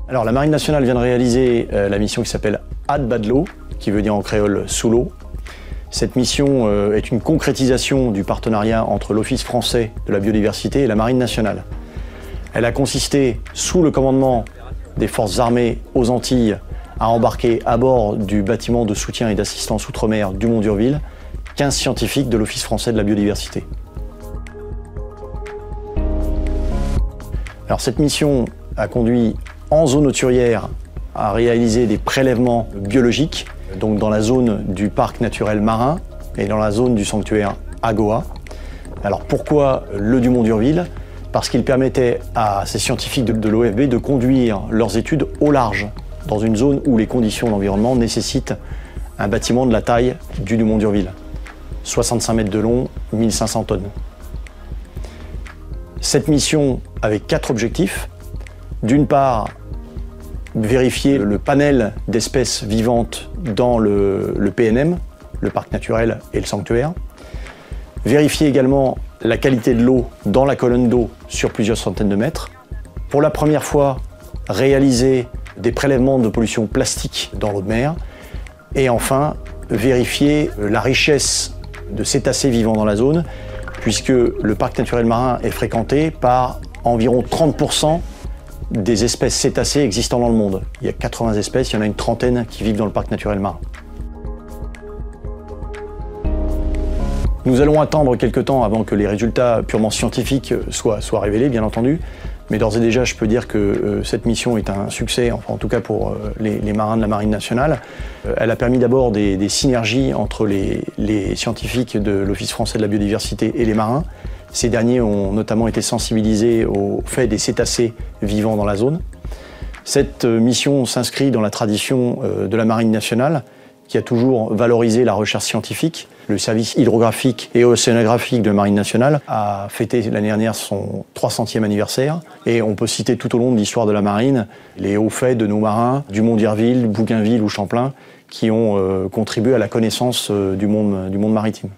Alors la Marine nationale vient de réaliser la mission qui s'appelle Ad bas de l'eau, qui veut dire en créole sous l'eau. Cette mission est une concrétisation du partenariat entre l'Office français de la biodiversité et la Marine nationale. Elle a consisté, sous le commandement des forces armées aux Antilles, à embarquer à bord du bâtiment de soutien et d'assistance outre-mer du Mont d'Urville 15 scientifiques de l'Office français de la biodiversité. Alors cette mission a conduit en zone hauturière à réaliser des prélèvements biologiques, donc dans la zone du parc naturel marin et dans la zone du sanctuaire AGOA. Alors pourquoi le du Mont d'Urville? Parce qu'il permettait à ces scientifiques de l'OFB de conduire leurs études au large, dans une zone où les conditions d'environnement nécessitent un bâtiment de la taille du Mont d'Urville. 65 mètres de long, 1500 tonnes. Cette mission avait 4 objectifs. D'une part, vérifier le panel d'espèces vivantes dans le PNM, le parc naturel et le sanctuaire. Vérifier également la qualité de l'eau dans la colonne d'eau sur plusieurs centaines de mètres. Pour la première fois, réaliser des prélèvements de pollution plastique dans l'eau de mer. Et enfin, vérifier la richesse de cétacés vivants dans la zone, puisque le parc naturel marin est fréquenté par environ 30% des espèces cétacées existant dans le monde. Il y a 80 espèces, il y en a une trentaine qui vivent dans le parc naturel marin. Nous allons attendre quelques temps avant que les résultats purement scientifiques soient révélés, bien entendu. Mais d'ores et déjà, je peux dire que cette mission est un succès, enfin, en tout cas pour les marins de la Marine nationale. Elle a permis d'abord des synergies entre les scientifiques de l'Office français de la biodiversité et les marins. Ces derniers ont notamment été sensibilisés au fait des cétacés vivant dans la zone. Cette mission s'inscrit dans la tradition de la Marine nationale, qui a toujours valorisé la recherche scientifique. Le service hydrographique et océanographique de la Marine nationale a fêté l'année dernière son 300e anniversaire. Et on peut citer tout au long de l'histoire de la marine les hauts faits de nos marins du Mont d'Urville, Bougainville ou Champlain qui ont contribué à la connaissance du monde maritime.